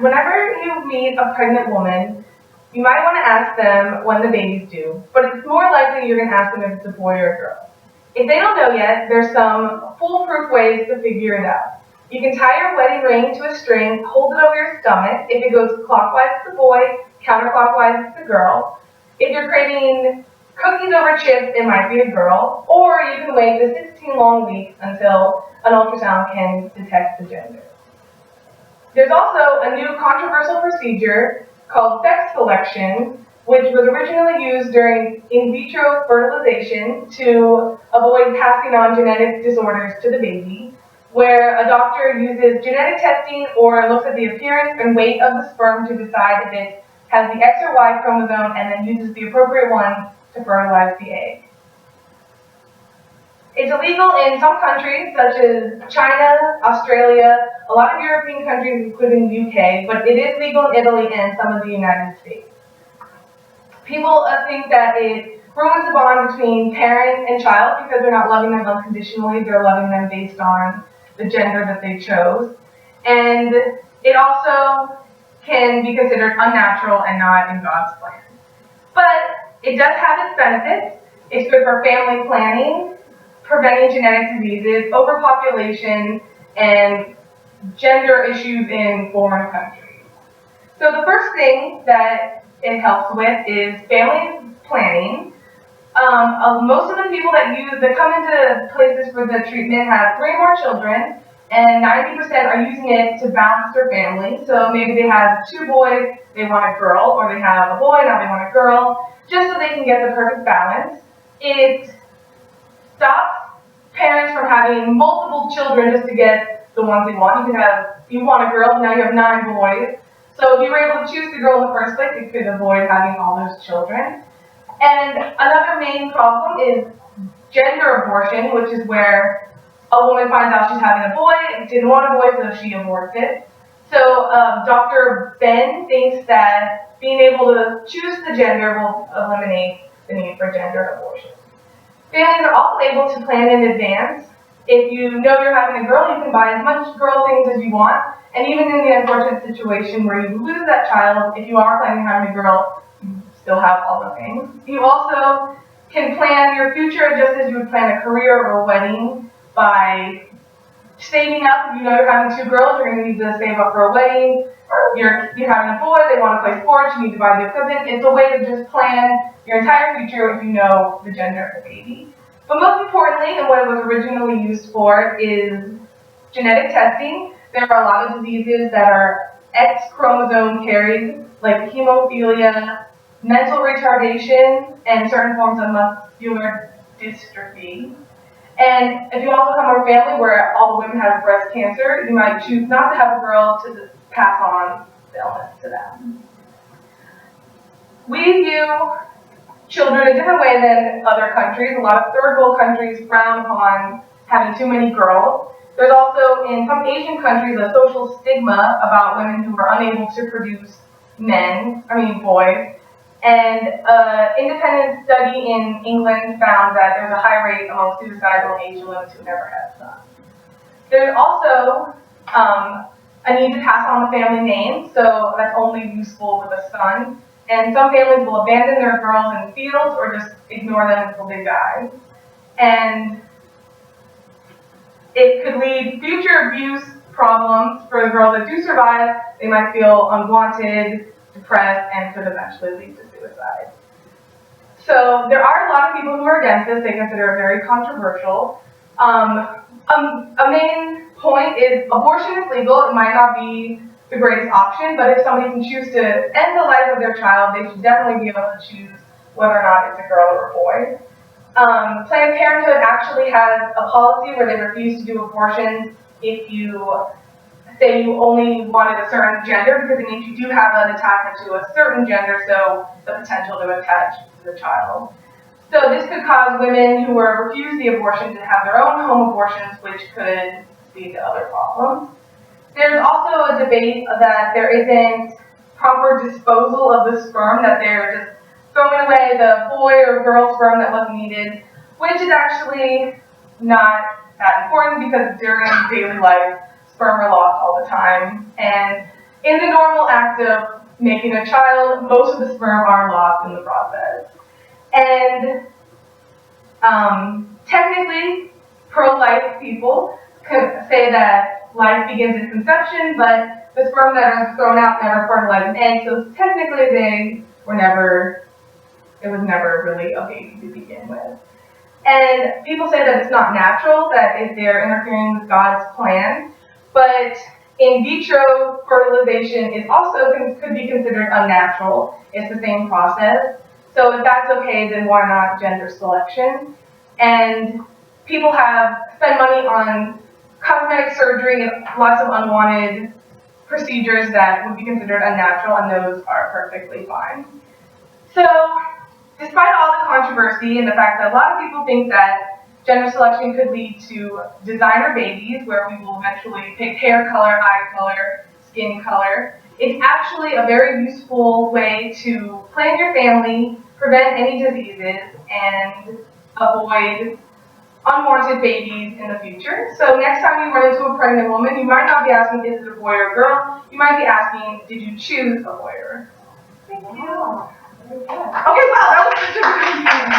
whenever you meet a pregnant woman, you might want to ask them when the baby's due, but it's more likely you're going to ask them if it's a boy or a girl. If they don't know yet, there's some foolproof ways to figure it out. You can tie your wedding ring to a string, hold it over your stomach. If it goes clockwise, it's the boy, counterclockwise, it's the girl. If you're craving cookies over chips, it might be a girl, or you can wait the 16 long weeks until an ultrasound can detect the gender. There's also a new controversial procedure called sex selection, which was originally used during in vitro fertilization to avoid passing on genetic disorders to the baby, where a doctor uses genetic testing or looks at the appearance and weight of the sperm to decide if it has the X or Y chromosome and then uses the appropriate one to fertilize the egg. It's illegal in some countries, such as China, Australia, a lot of European countries, including the UK, but it is legal in Italy and some of the United States. People think that it ruins the bond between parent and child because they're not loving them unconditionally, they're loving them based on the gender that they chose. And it also can be considered unnatural and not in God's plan. But it does have its benefits. It's good for family planning, preventing genetic diseases, overpopulation, and gender issues in foreign countries. So the first thing that it helps with is family planning. Most of the people that come into places for the treatment have 3 or more children, and 90% are using it to balance their family. So maybe they have 2 boys, they want a girl, or they have a boy, now they want a girl, just so they can get the perfect balance. It stops parents from having multiple children just to get the ones they want. You want a girl, now you have 9 boys. So if you were able to choose the girl in the first place, you could avoid having all those children. And another main problem is gender abortion, which is where a woman finds out she's having a boy, didn't want a boy, so she aborts it. So Dr. Ben thinks that being able to choose the gender will eliminate the need for gender abortion. Families are also able to plan in advance. If you know you're having a girl, you can buy as much girl things as you want. And even in the unfortunate situation where you lose that child, if you are planning on having a girl, you still have all the things. You also can plan your future just as you would plan a career or a wedding by saving up. If you know you're having 2 girls, you're going to need to save up for a wedding. You're having a boy, they want to play sports, you need to buy the equipment. It's a way to just plan your entire future if you know the gender of the baby. But most importantly, and what it was originally used for, is genetic testing. There are a lot of diseases that are X chromosome carried, like hemophilia, mental retardation, and certain forms of muscular dystrophy. And if you also come from a family where all the women have breast cancer, you might choose not to have a girl to pass on the illness to them. We view children a different way than other countries. A lot of third world countries frown upon having too many girls. There's also, in some Asian countries, a social stigma about women who are unable to produce boys. And an independent study in England found that there's a high rate among suicidal Asian women who never had sons. There's also a need to pass on the family name, so that's only useful with a son. And some families will abandon their girls in fields or just ignore them until they die. And it could lead future abuse problems for the girls that do survive. They might feel unwanted, depressed, and could eventually lead to suicide. So there are a lot of people who are against this. They consider it very controversial. A main point is abortion is legal. It might not be the greatest option, but if somebody can choose to end the life of their child, they should definitely be able to choose whether or not it's a girl or a boy. Planned Parenthood actually has a policy where they refuse to do abortions if you say you only wanted a certain gender, because it means you do have an attachment to a certain gender, so the potential to attach to the child. So this could cause women who were refused the abortion to have their own home abortions, which could lead to other problems. There's also a debate that there isn't proper disposal of the sperm, that they're just throwing away the boy or girl sperm that wasn't needed, which is actually not that important because during daily life, sperm are lost all the time. And in the normal act of making a child, most of the sperm are lost in the process. And technically, pro-life people could say that life begins at conception, but the sperm that are thrown out never fertilize an egg, so technically it was never really a baby to begin with. And people say that it's not natural, that they're interfering with God's plan, but in vitro fertilization is also could be considered unnatural. It's the same process. So if that's okay, then why not gender selection? And people spent money on cosmetic surgery and lots of unwanted procedures that would be considered unnatural, and those are perfectly fine. So, despite all the controversy and the fact that a lot of people think that gender selection could lead to designer babies, where we will eventually pick hair color, eye color, skin color, it's actually a very useful way to plan your family, prevent any diseases, and avoid unwanted babies in the future. So next time you run into a pregnant woman, you might not be asking, is it a boy or a girl? You might be asking, did you choose a boy or a girl? Thank you. Okay, wow, that was such a